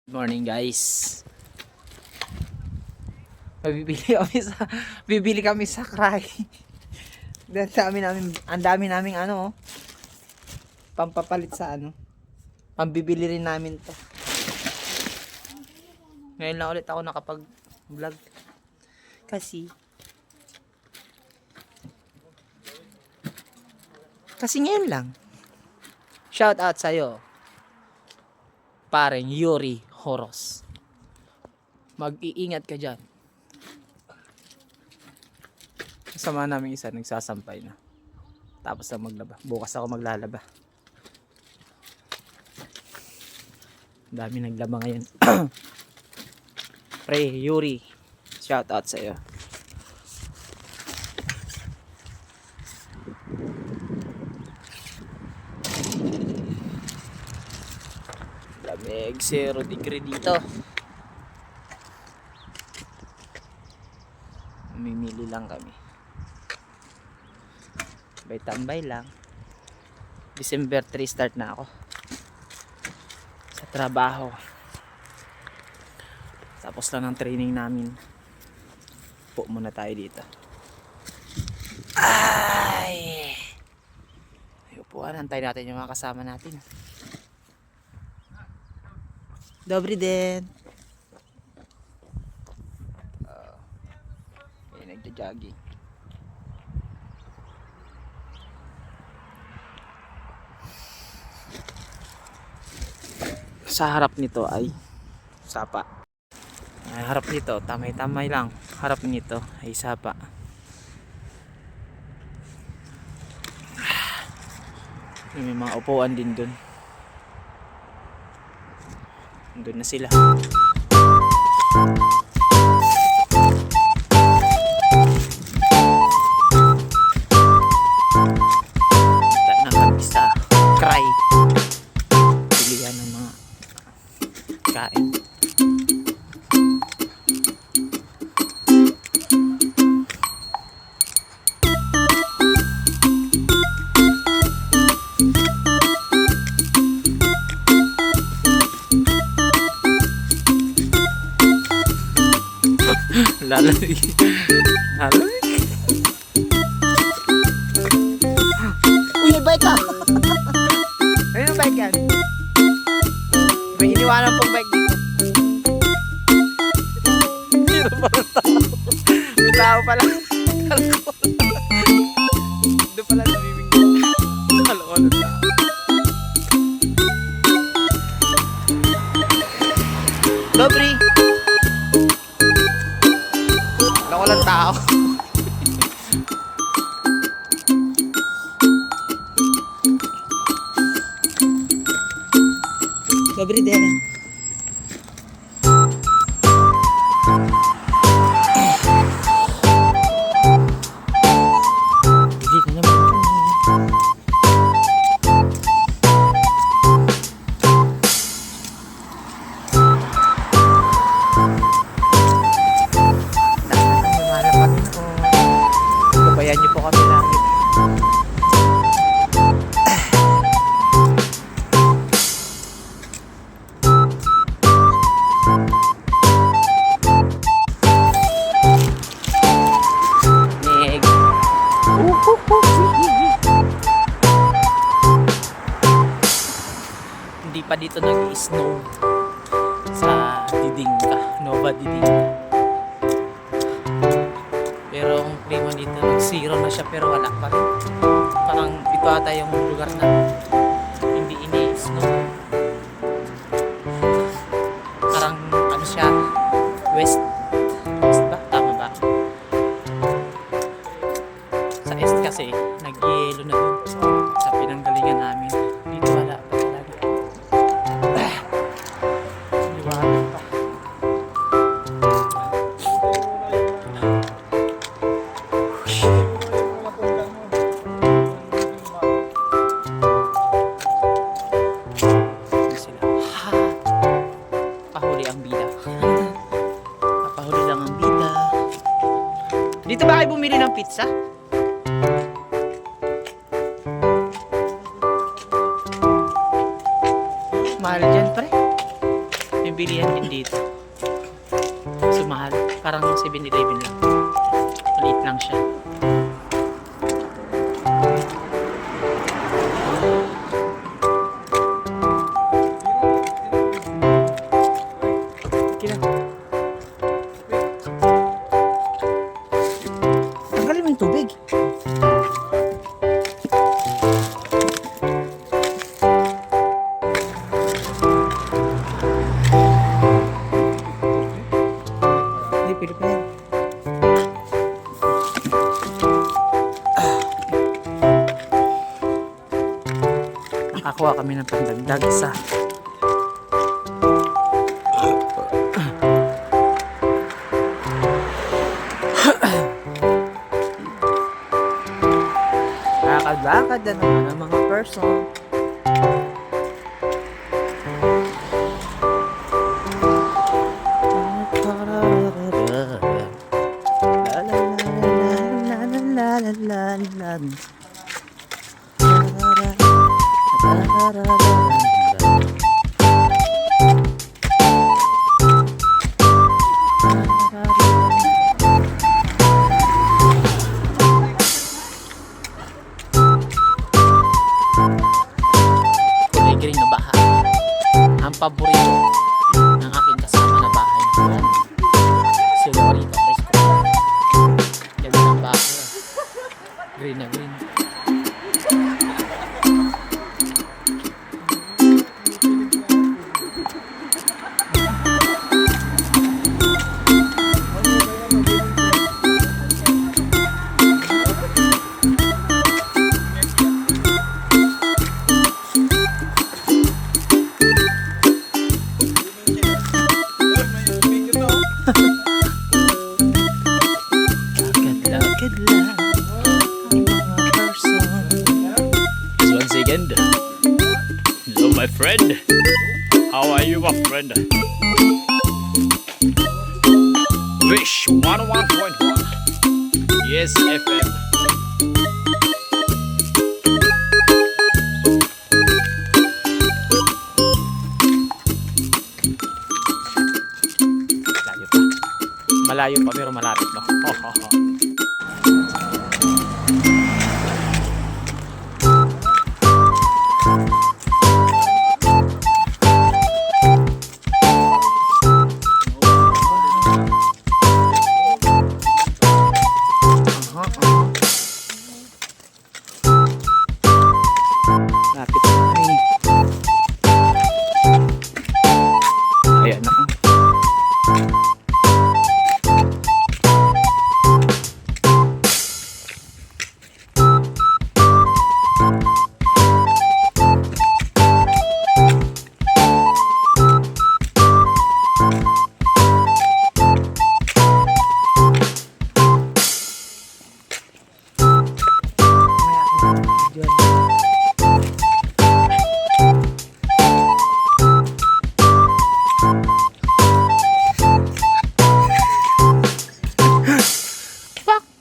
Good morning guys. Bibili kami sa Cry. Ang dami namin pampapalit sa pambibili rin namin to. Ngayon lang ulit ako nakapag-vlog. Kasi ngayon lang. Shout out sa'yo, pareng Yuri Horos. Mag-iingat ka dyan. Kasama namin isa nagsasampay na. Tapos na maglaba. Bukas ako maglalaba. Dami naglaba ngayon. Pre, Yuri. Shout out sa iyo. Lamig, 0 degree dito. Mimili lang kami. Tambay lang. December 3 start na ako sa trabaho. Tapos lang ng training namin. Po muna tayo dito. Ay! Upuan, antay natin yung mga kasama natin. Dobry din. Nagja-jogging. Sa harap nito ay sapa. Harap nito, tamay-tamay lang. Harap nito ay sapa. May mga upuan din dun. Doon na sila. Na kami sa Cry. Pilihan ng mga kain. Lalamig. Uy, may bike ka! Ayun ang bike yan. May iniwanan pong bike dito. Hindi na pala tao. May tao pala. Doon pala namiming. Kaloko ng tao. Dobry! Kaloko ng tao. Dobry din. Hindi na naman. Gabayan niyo po kami lagi. Hindi pa dito nag-snow sa Didingka, Nova Didingka. Pero ang klima dito, nag-zero na siya pero wala pa rin. Parang ito ata yung lugar na hindi ini-snow. Parang ano siya, west ba? Tama ba? Sa east kasi, nag-yelo na dun sa pinanggalingan namin. Dito wala pa talaga. Liwanag pa. Sila. Ha! Pahuli ang bida. Papahuli lang ang bida. Dito ba kayo bumili ng pizza? Mahal dyan, pre. 50 bilihan din dito. Sumahal. Parang 7-Eleven lang. Maliit lang siya. Tanggalin mo yung tubig. Hindi, pili pa yan. Nakakuha kami ng pandagdag sa lakad na naman ang mga person. Green na baha. Ang paborito ng aking kasama na bahay na si Lorito Crisco. Ganda ng bahay. Green na green. Once again, hello my friend. How are you, my friend? Fish 101.1. Yes, FM. Malayo pa pero malapit, no? Lapit na kami. Ayan na.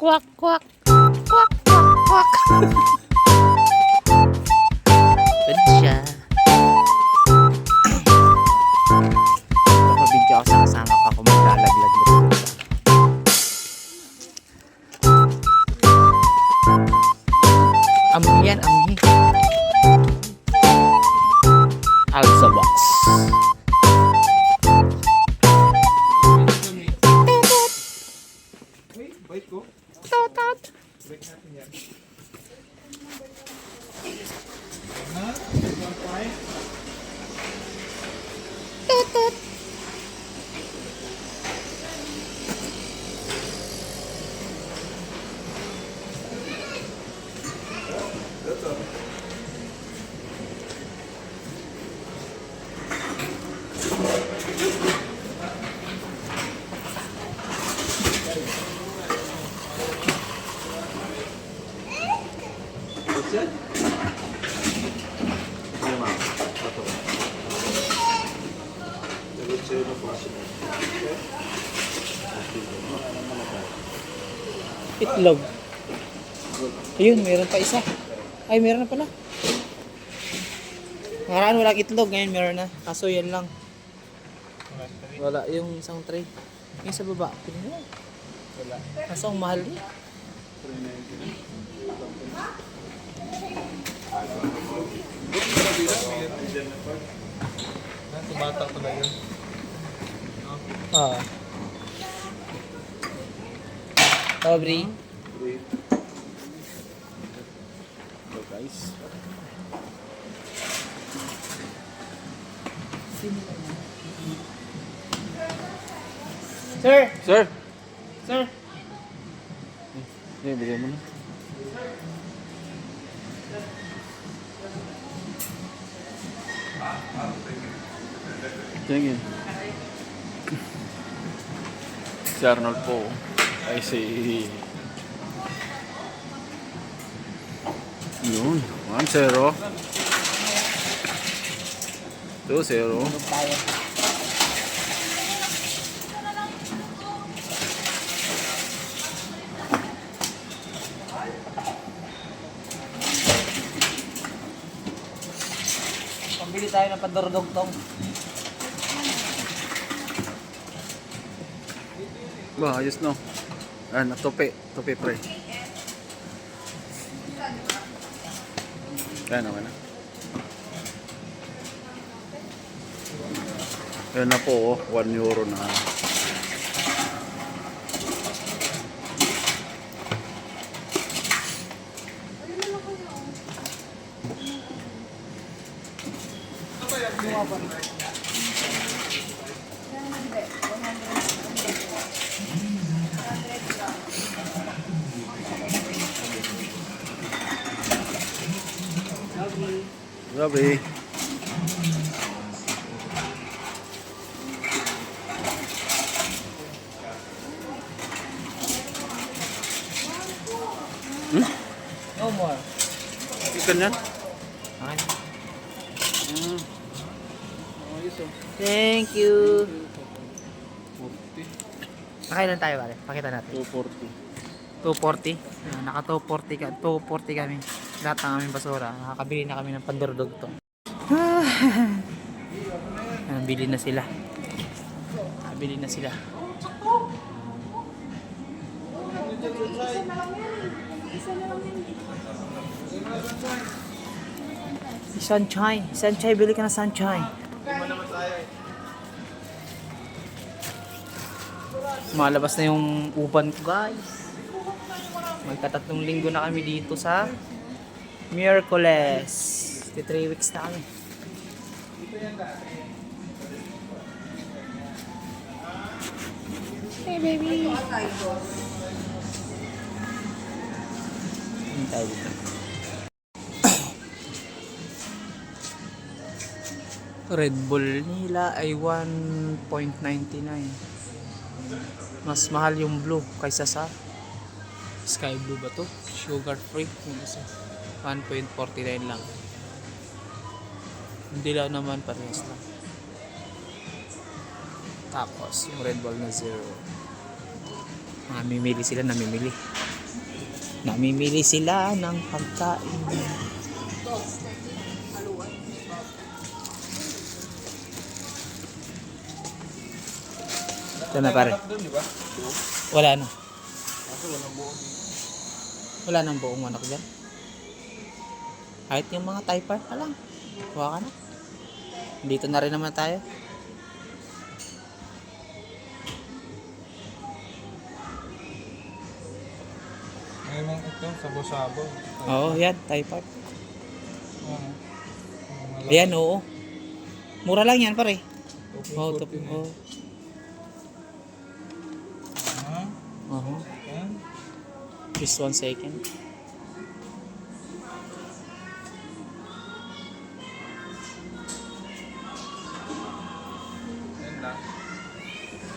Kwak, kwak, kwak, kwak, kwak. Pwede siya. Papabidyo ako sa kasama ko ako maglalaglag dito. Amoy yan, amoy. Alza box. Bait ko. Totot. Break natin yan. Totot. Itlog. Ayun, meron pa isa. Ay, meron na pala. Nakaraan walang itlog, ngayon meron na. Kaso yan lang. Wala yung isang tray. Yung sa baba, pili mo. Wala. Kaso ang mahal eh. 390. Buti sa bira, may tumatak ko na yun. Ah. Aubrey. So guys. Sir! Sir! Sir! Bigyan mo na. Tingin. Si Arnold po. Ay si... Yun. 1-0. 2-0. Tayo. Pambili tayo ng pandordogtong. Ba, ayos no. Tope. Tope pre. Kaya naman na. Ayan na po, oh, 1 euro na. Grabe. No more. Ikan yan? Okay. Ayos oh. Thank you. 40. Nakailan tayo pare? Pakita natin. 240. 240. Naka 240 ka. 240 kami. Lahat ng aming basura. Nakakabili na kami ng pandordogtong. Bili na sila. Bili na sila. Sunshine. Sunshine. Bili ka na sunshine. Malabas na yung uban ko guys. Magkatatlong linggo na kami dito sa Miraculous. 3 weeks na kami. Hey baby. Hindi tayo dito. Red Bull nila ay 1.99. Mas mahal yung blue kaysa sa Sky Blue ba to? Sugar free. Yung isa 1.49 lang. Hindi lang naman parehas lang. Tapos yung Red Bull na 0. Namimili sila, namimili. Namimili sila ng pagkain. Ito na pare. Wala na. Wala nang buong manok dyan. Kahit yung mga typer pa lang. Huwag ka na. Dito na rin naman tayo. Ngayon ito, sabo-sabo. Oo, yan. Typer. Ayan, oo. Mura lang yan pare. Oo, top. Oo. Just 1 second.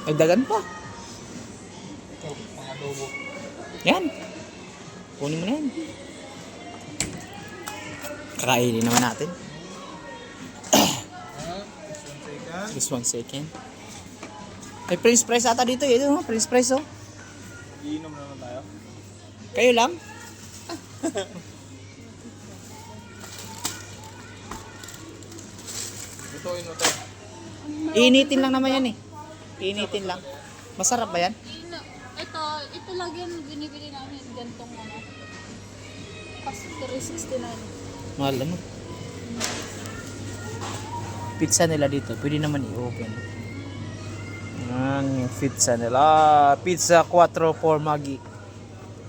Nagdagan pa. Ito, pang adobo. Yan. Kunin mo na yan. Kakainin naman natin. Just 1 second. May French fries ata dito eh. Ito, French fries oh. Iinom naman tayo. Kayo lang? Ito, ito. Initin lang naman yan eh. Initin lang. Masarap ba yan? Ito lang yan binibili namin gantong ano. Kasi 369. Mahal ano? Pizza nila dito, pwede naman i-open. Yan yung pizza nila. Pizza 4 for Maggi.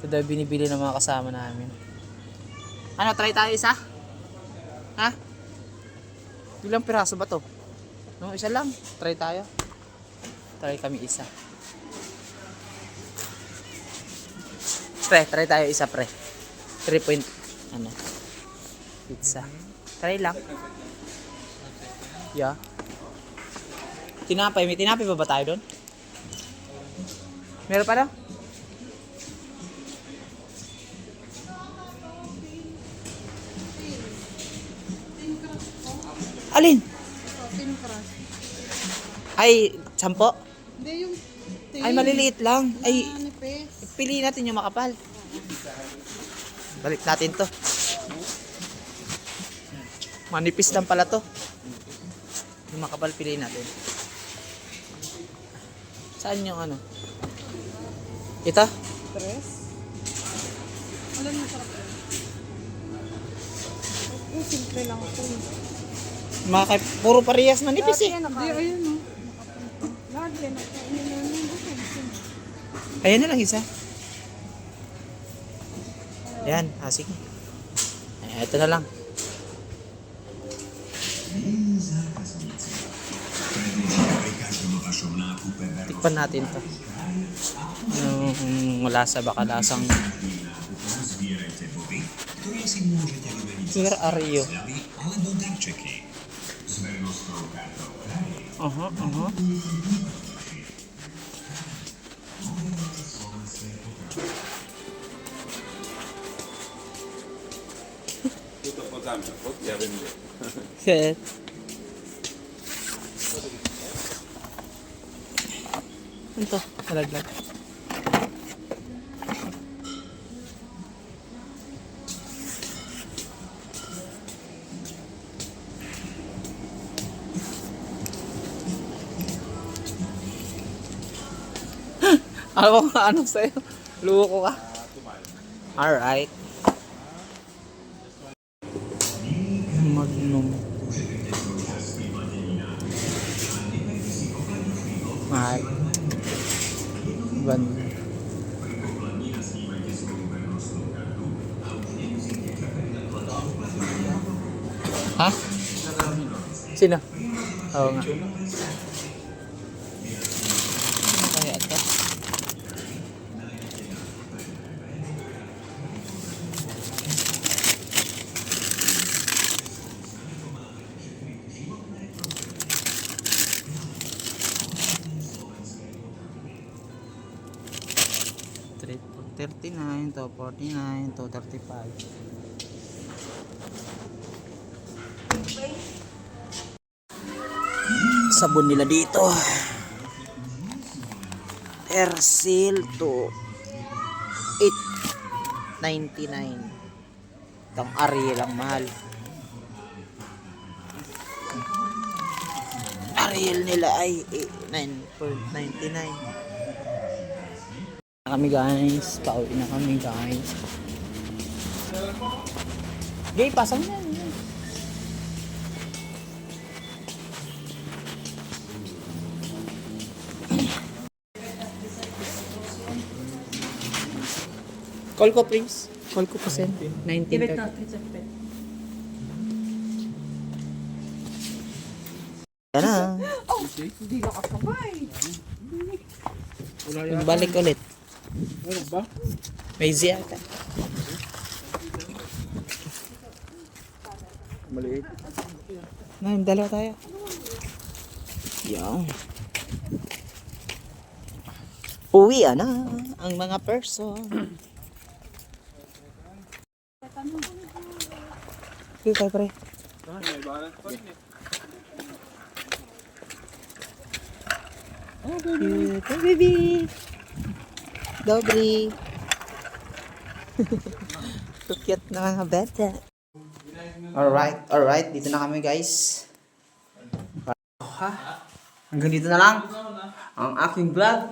Ito daw binibili ng mga kasama namin. Ano, try tayo isa? Ha? Ilang piraso ba to? No, isa lang. Try tayo. Try kami isa. Pre, try tayo isa pre. 3 point, ano, pizza. Try lang. Yeah. Tinapay, may tinapay pa ba tayo doon? Meron pa daw? Alin? Thin crust. Ay, 10? Hindi yung Ay, maliliit lang. Ay, nipis. pili natin yung makapal. Balik natin to. Manipis lang pala to. Yung makapal piliin natin. Saan yung ano? Ito? Tres. Alam mo sarap. Simple lang ito. Puro parehas manipis eh. Hindi, ayun o. Lahat yan. Ayan na lang isa. Ayan, sige. Ayan, ito na lang. Tikpan natin to. Yung lasa, baka lasang. Where are you? Good. Ito, malaglag. Ako nga ano sa'yo? Luko ka? Alright. Magnum. Mahal. Ban. Ha? Sino? Oo nga. Ano kaya ito? $39 to $49 to $35. Sabon nila dito. Persil to $8.99. Itong Ariel ang mahal. Ariel nila ay $9.99. Kami guys, pauwi na kami guys. Gay, pasang yan. Call ko please. Call ko po send. 1930. Yan na. Oh, hindi ka kasabay. Balik ulit. Ano ba? May Z ata. Maliit. Na, dalawa tayo. Yan. Uwi na ang mga person. Dito tayo pre. May balance pa rin eh. Oh baby. Hey baby. Dobry. So cute na mga bata. Alright. Dito na kami guys. Ha? Hanggang dito na lang ang aking vlog.